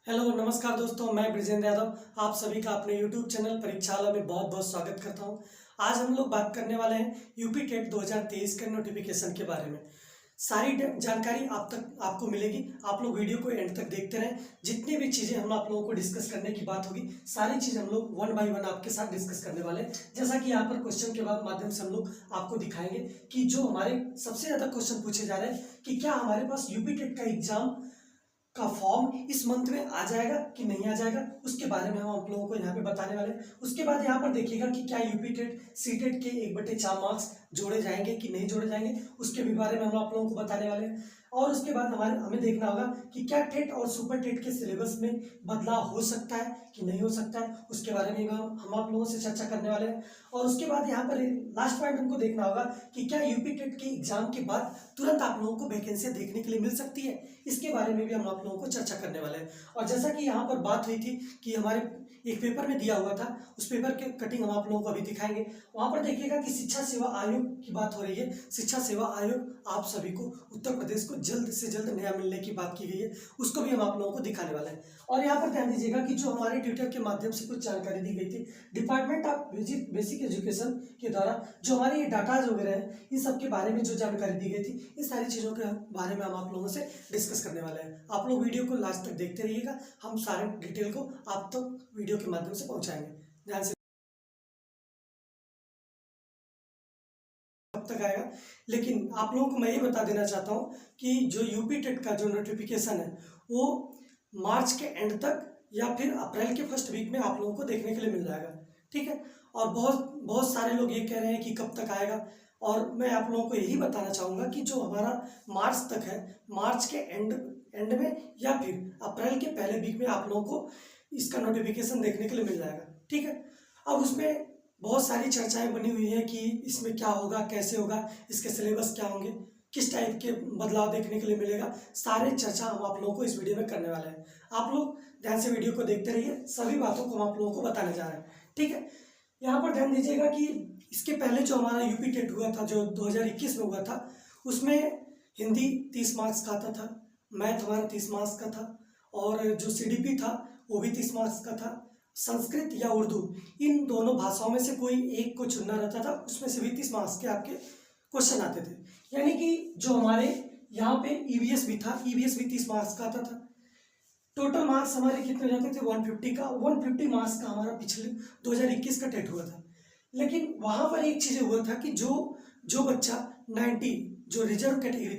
Hello नमस्कार दोस्तों, मैं ब्रिजेंद्र यादव आप सभी का अपने यूट्यूब चैनल परीक्षालय में बहुत बहुत स्वागत करता हूं। आज हम लोग बात करने वाले हैं यूपी टेट 2023 के नोटिफिकेशन के बारे में। सारी जानकारी आपको मिलेगी। आप लोग वीडियो को एंड तक देखते रहें। जितनी भी चीज़ें हम आप लोगों को डिस्कस करने की बात होगी, सारी चीज़ हम लोग वन बाय वन आपके साथ डिस्कस करने वाले हैं। जैसा कि यहाँ पर क्वेश्चन के बाद माध्यम से हम लोग आपको दिखाएंगे कि जो हमारे सबसे ज़्यादा क्वेश्चन पूछे जा रहे हैं कि क्या हमारे पास यूपी टेट का एग्जाम का फॉर्म इस मंथ में आ जाएगा कि नहीं आ जाएगा, उसके बारे में हम आप लोगों को यहाँ पे बताने वाले हैं। उसके बाद यहाँ पर देखिएगा कि क्या यूपी टेट सी टेट के 1/4 मार्क्स जोड़े जाएंगे कि नहीं जोड़े जाएंगे, उसके भी बारे में हम आप लोगों को बताने वाले हैं। और उसके बाद हमें देखना होगा कि क्या टेट और सुपर टेट के सिलेबस में बदलाव हो सकता है कि नहीं हो सकता है, उसके बारे में हम आप लोगों से चर्चा करने वाले हैं। और उसके बाद यहाँ पर लास्ट पॉइंट हमको देखना होगा कि क्या यूपी टेट के एग्जाम के बाद तुरंत आप लोगों को वैकेंसी देखने के लिए मिल सकती है, इसके बारे में भी हम आप लोगों को चर्चा करने वाले हैं। और जैसा कि यहाँ पर बात हुई थी कि हमारे एक पेपर में दिया हुआ था, उस पेपर के कटिंग हम आप लोगों को अभी दिखाएंगे। वहाँ पर देखिएगा कि शिक्षा सेवा आयोग की बात हो रही है। शिक्षा सेवा आयोग आप सभी को उत्तर प्रदेश को जल्द से जल्द नया मिलने की बात की गई है, उसको भी हम आप लोगों को दिखाने वाले हैं। और यहाँ पर ध्यान दीजिएगा कि जो हमारे ट्विटर के माध्यम से कुछ जानकारी दी गई थी डिपार्टमेंट ऑफ बेसिक एजुकेशन के द्वारा, जो हमारे ये डाटाज वगैरह हैं, इन सब के बारे में जो जानकारी दी गई थी, इन सारी चीज़ों के बारे में हम आप लोगों से डिस्कस करने वाले हैं। आप लोग वीडियो को लास्ट तक देखते रहिएगा, हम सारे डिटेल को आप तक वीडियो के माध्यम से पहुंचाएंगे। ध्यान से कब तक आएगा, लेकिन आप लोगों को मैं ये बता देना चाहता हूँ कि जो यूपी टेट का जो नोटिफिकेशन है वो मार्च के एंड तक या फिर अप्रैल के फर्स्ट वीक में आप लोगों को देखने के लिए मिल जाएगा। ठीक है, और बहुत बहुत सारे लोग ये कह रहे हैं कि कब तक आएगा, और मैं आप लोगों को यही बताना चाहूँगा कि जो हमारा मार्च तक है, मार्च के एंड में या फिर अप्रैल के पहले वीक में आप लोगों को इसका नोटिफिकेशन देखने के लिए मिल जाएगा। ठीक है, अब उसमें बहुत सारी चर्चाएं बनी हुई हैं कि इसमें क्या होगा, कैसे होगा, इसके सिलेबस क्या होंगे, किस टाइप के बदलाव देखने के लिए मिलेगा, सारे चर्चा हम आप लोगों को इस वीडियो में करने वाले हैं। आप लोग ध्यान से वीडियो को देखते रहिए, सभी बातों को हम आप लोगों को बताने जा रहे हैं। ठीक है, यहाँ पर ध्यान दीजिएगा कि इसके पहले जो हमारा यूपी टेट हुआ था, जो 2021 में हुआ था, उसमें हिंदी 30 मार्क्स का आता था, मैथ हमारा 30 मार्क्स का था, और जो सीडीपी था वो भी 30 मार्क्स का था। संस्कृत या उर्दू, इन दोनों भाषाओं में से कोई एक को चुनना रहता था, उसमें से भी 30 मार्क्स के आपके क्वेश्चन आते थे। यानी कि जो हमारे यहाँ पे ईवीएस भी था, ईवीएस भी 30 मार्क्स का आता था। टोटल मार्क्स हमारे कितने जाते थे? 150 का, 150 मार्क्स का हमारा पिछले 2021 का टेट हुआ था। लेकिन वहाँ पर एक चीज़ हुआ था कि जो बच्चा 90, जो रिजर्व कैटेगरी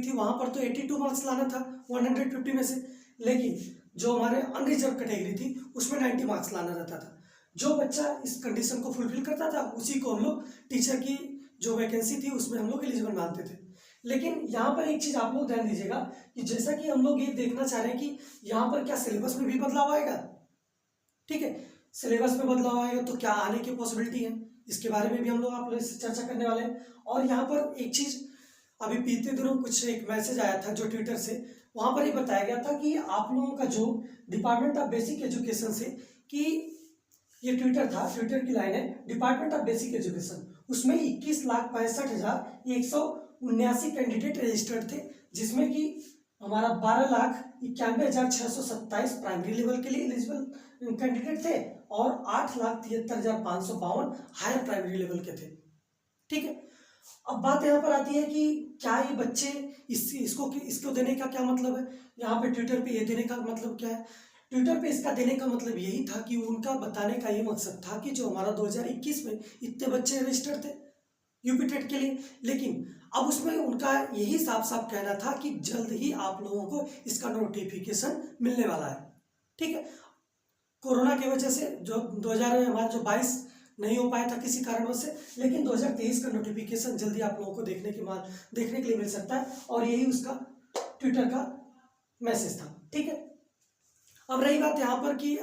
थी वहाँ पर तो 82 मार्क्स लाना था 150 में से, लेकिन जो हमारे अनरिजर्व कैटेगरी थी उसमें 90 मार्क्स लाना रहता था। जो बच्चा इस कंडीशन को फुलफिल करता था उसी को हम लोग टीचर की जो वैकेंसी थी उसमें हम लोग एलिजिबल मानते थे। लेकिन यहाँ पर एक चीज़ आप लोग ध्यान दीजिएगा कि जैसा कि हम लोग ये देखना चाह रहे हैं कि यहाँ पर क्या सिलेबस में भी बदलाव आएगा। ठीक है, सिलेबस में बदलाव आएगा तो क्या आने की पॉसिबिलिटी है, इसके बारे में भी हम लोग आप लोग चर्चा करने वाले हैं। और यहाँ पर एक चीज़ अभी बीते दिनों कुछ एक मैसेज आया था जो ट्विटर से, वहाँ पर ये बताया गया था कि आप लोगों का जो डिपार्टमेंट ऑफ बेसिक एजुकेशन से, कि ये ट्विटर की लाइन है, डिपार्टमेंट ऑफ बेसिक एजुकेशन, उसमें 21,65,179 कैंडिडेट रजिस्टर्ड थे, जिसमें कि हमारा 12,91,627 प्राइमरी लेवल के लिए एलिजिबल कैंडिडेट थे और 8,73,552 हायर प्राइमरी लेवल के थे। ठीक है, अब बात यहाँ पर आती है कि क्या ये बच्चे इसको देने का क्या मतलब है। यहाँ पे ट्विटर पे ये देने का मतलब क्या है? ट्विटर पे इसका देने का मतलब यही था कि उनका बताने का ये मकसद था कि जो हमारा 2021 में इतने बच्चे रजिस्टर्ड थे यूपी टेट के लिए, लेकिन अब उसमें उनका यही साफ साफ कहना था कि जल्द ही आप लोगों को इसका नोटिफिकेशन मिलने वाला है। ठीक है, कोरोना की वजह से जो 2022 नहीं हो पाया था किसी कारणवश से, लेकिन 2023 का नोटिफिकेशन जल्दी आप लोगों को देखने के लिए मिल सकता है, और यही उसका ट्विटर का मैसेज था। ठीक है, अब रही बात यहाँ पर कि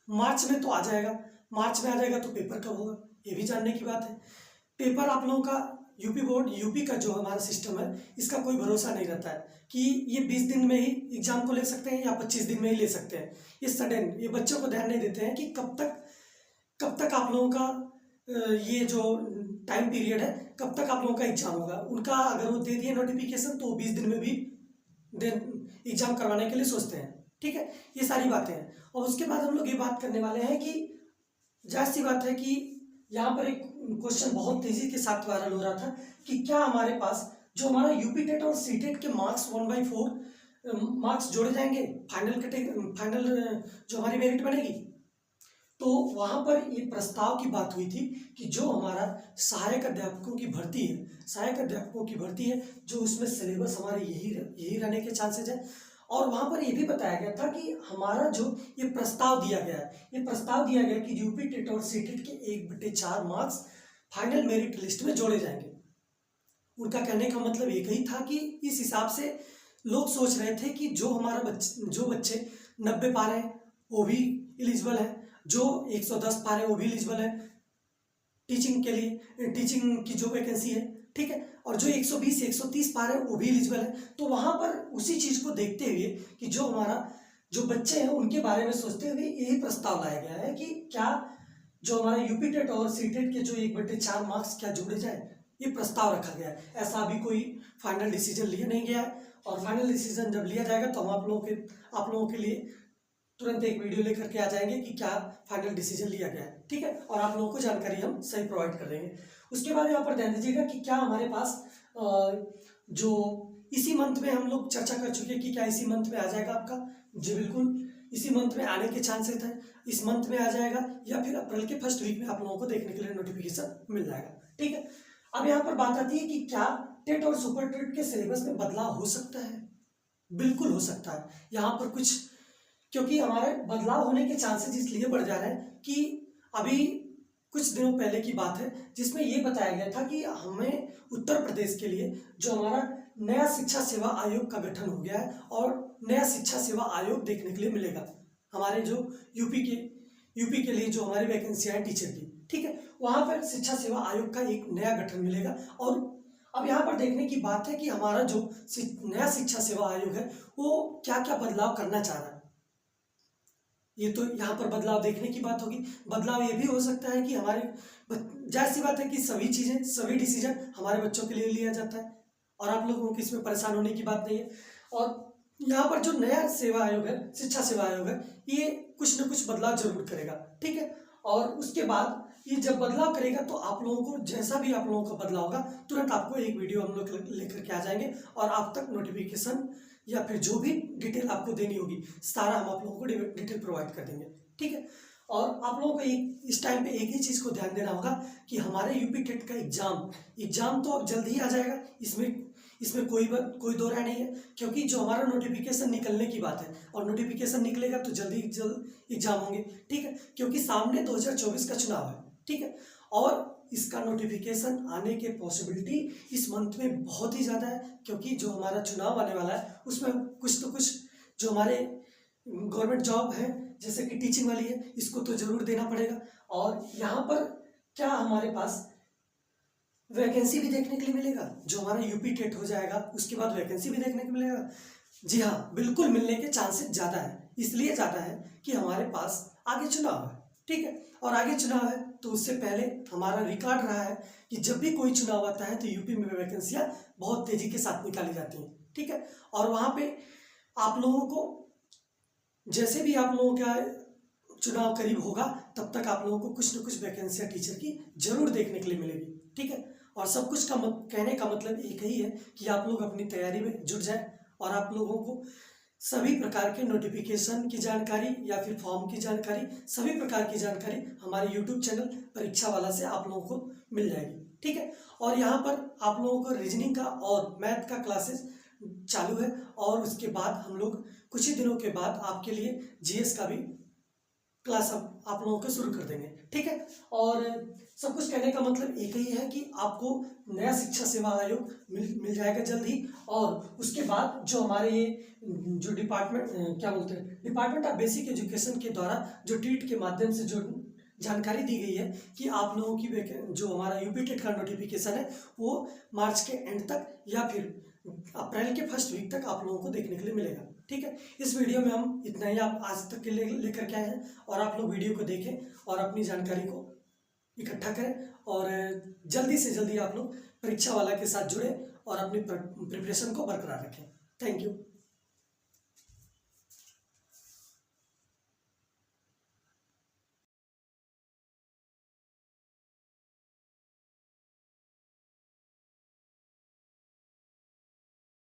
मार्च में तो आ जाएगा, मार्च में आ जाएगा तो पेपर कब होगा ये भी जानने की बात है। पेपर आप लोगों का यूपी का जो हमारा सिस्टम है, इसका कोई भरोसा नहीं रहता है कि ये 20 दिन में ही एग्जाम को ले सकते हैं या 25 दिन में ही ले सकते हैं। ये सडन, ये बच्चों को ध्यान नहीं देते हैं कि कब तक आप लोगों का ये जो टाइम पीरियड है, कब तक आप लोगों का एग्जाम होगा। उनका अगर वो दे दिए नोटिफिकेशन तो 20 दिन में भी एग्जाम करवाने के लिए सोचते हैं। ठीक है, ये सारी बातें हैं। और उसके बाद हम लोग ये बात करने वाले हैं कि जाहिर सी बात है कि यहाँ पर एक क्वेश्चन बहुत तेजी के साथ वायरल हो रहा था कि क्या हमारे पास जो हमारा यूपी टेट और सी टेट के मार्क्स 1/4 मार्क्स जोड़े जाएंगे फाइनल जो हमारी मेरिट बनेगी। तो वहां पर ये प्रस्ताव की बात हुई थी कि जो हमारा सहायक अध्यापकों की भर्ती है, सहायक अध्यापकों की भर्ती है, जो उसमें सिलेबस हमारे यही रहने के चांसेज है। और वहां पर ये भी बताया गया था कि हमारा जो ये प्रस्ताव दिया गया है, ये प्रस्ताव दिया गया कि यूपी टेट और सी टेट के 1/4 मार्क्स फाइनल मेरिट लिस्ट में जोड़े जाएंगे। उनका कहने का मतलब एक ही था कि इस हिसाब से लोग सोच रहे थे कि जो बच्चे 90 पा रहे हैं वो भी एलिजिबल है, जो 110 पा रहे हैं वो भी एलिजिबल है टीचिंग के लिए, टीचिंग की जो वैकेंसी है, ठीक है, और जो 120 130 पा रहे हैं वो भी एलिजिबल है। तो वहां पर उसी चीज को देखते हुए कि जो हमारा जो बच्चे हैं उनके बारे में सोचते हुए यही प्रस्ताव लाया गया है कि क्या जो हमारा यूपी टेट और सी टेट के जो 1/4 मार्क्स क्या जोड़े जाए, ये प्रस्ताव रखा गया है। ऐसा अभी कोई फाइनल डिसीजन लिया नहीं गया है, और फाइनल डिसीजन जब लिया जाएगा तो हम आप लोगों के लिए तुरंत एक वीडियो लेकर के आ जाएंगे कि क्या फाइनल डिसीजन लिया गया है, ठीक है, और आप लोगों को जानकारी हम सही प्रोवाइड कर देंगे। उसके बाद यहाँ पर ध्यान दीजिएगा कि क्या हमारे पास जो इसी मंथ में हम लोग चर्चा कर चुके हैं कि क्या इसी मंथ में आ जाएगा आपका, जी बिल्कुल इसी मंथ में आने के चांसेस है, इस मंथ में आ जाएगा या फिर अप्रैल के फर्स्ट वीक में आप लोगों को देखने के लिए नोटिफिकेशन मिल जाएगा, ठीक है। अब यहाँ पर बात आती है कि क्या टेट और सुपर टेट के सिलेबस में बदलाव हो सकता है? बिल्कुल हो सकता है। यहाँ पर कुछ क्योंकि हमारे बदलाव होने के चांसेस इसलिए बढ़ जा रहे हैं कि अभी कुछ दिनों पहले की बात है जिसमें ये बताया गया था कि हमें उत्तर प्रदेश के लिए जो हमारा नया शिक्षा सेवा आयोग का गठन हो गया है और नया शिक्षा सेवा आयोग देखने के लिए मिलेगा हमारे जो यूपी के लिए जो हमारी वैकेंसियां हैं टीचर की, ठीक है, वहां पर शिक्षा सेवा आयोग का एक नया गठन मिलेगा। और अब यहाँ पर देखने की बात है कि हमारा जो नया शिक्षा सेवा आयोग है वो क्या क्या बदलाव करना चाह रहा है। ये तो यहाँ पर बदलाव देखने की बात होगी। बदलाव ये भी हो सकता है कि हमारे जाहिर सी बात है कि सभी डिसीजन हमारे बच्चों के लिए लिया जाता है और आप लोगों को इसमें परेशान होने की बात नहीं है। और यहाँ पर जो नया सेवा आयोग है, शिक्षा सेवा आयोग है, ये कुछ न कुछ बदलाव जरूर करेगा, ठीक है। और उसके बाद ये जब बदलाव करेगा तो आप लोगों को जैसा भी आप लोगों का बदलाव होगा तुरंत आपको एक वीडियो हम लोग लेकर के आ जाएंगे और आप तक नोटिफिकेशन या फिर जो भी डिटेल आपको देनी होगी सारा हम आप लोगों को डिटेल प्रोवाइड कर देंगे, ठीक है। और आप लोगों को इस टाइम पे एक ही चीज़ को ध्यान देना होगा कि हमारे यूपी टेट का एग्जाम तो अब जल्द ही आ जाएगा, इसमें कोई दो राय नहीं है, क्योंकि जो हमारा नोटिफिकेशन निकलने की बात है और नोटिफिकेशन निकलेगा तो जल्द एग्जाम होंगे, ठीक है, क्योंकि सामने 2024 का चुनाव है, ठीक है, और इसका नोटिफिकेशन आने के पॉसिबिलिटी इस मंथ में बहुत ही ज़्यादा है, क्योंकि जो हमारा चुनाव आने वाला है उसमें कुछ तो कुछ जो हमारे गवर्नमेंट जॉब है जैसे कि टीचिंग वाली है इसको तो जरूर देना पड़ेगा। और यहाँ पर क्या हमारे पास वैकेंसी भी देखने के लिए मिलेगा, जो हमारा यूपी टेट हो जाएगा उसके बाद वैकेंसी भी देखने को मिलेगा। जी हाँ, बिल्कुल मिलने के चांसेस ज़्यादा है, इसलिए ज़्यादा है कि हमारे पास आगे चुनाव है, ठीक है, और आगे चुनाव है तो उससे पहले हमारा रिकॉर्ड रहा है कि जब भी कोई चुनाव आता है तो यूपी में वैकेंसियाँ बहुत तेजी के साथ निकाली जाती हैं, ठीक है। और वहाँ पे आप लोगों को जैसे भी आप लोगों का चुनाव करीब होगा तब तक आप लोगों को कुछ न कुछ वैकेंसियाँ टीचर की जरूर देखने के लिए मिलेगी, ठीक है। और सब कुछ का कहने का मतलब एक ही है कि आप लोग अपनी तैयारी में जुट जाएं और आप लोगों को सभी प्रकार के नोटिफिकेशन की जानकारी या फिर फॉर्म की जानकारी, सभी प्रकार की जानकारी हमारे यूट्यूब चैनल परीक्षा वाला से आप लोगों को मिल जाएगी, ठीक है। और यहाँ पर आप लोगों को रीजनिंग का और मैथ का क्लासेस चालू है और उसके बाद हम लोग कुछ ही दिनों के बाद आपके लिए जीएस का भी क्लास आप लोगों को शुरू कर देंगे, ठीक है। और सब कुछ कहने का मतलब एक ही है कि आपको नया शिक्षा सेवा आयोग मिल जाएगा जल्द ही। और उसके बाद जो हमारे ये जो डिपार्टमेंट ऑफ बेसिक एजुकेशन के द्वारा जो ट्वीट के माध्यम से जो जानकारी दी गई है कि आप लोगों की जो हमारा यूपी टेट का नोटिफिकेशन है वो मार्च के एंड तक या फिर अप्रैल के फर्स्ट वीक तक आप लोगों को देखने के लिए मिलेगा, ठीक है। इस वीडियो में हम इतना ही आप आज तक के लिए लेकर के आए हैं और आप लोग वीडियो को देखें और अपनी जानकारी को इकट्ठा करें और जल्दी से जल्दी आप लोग परीक्षा वाला के साथ जुड़े और अपनी प्रिपरेशन को बरकरार रखें। Thank you.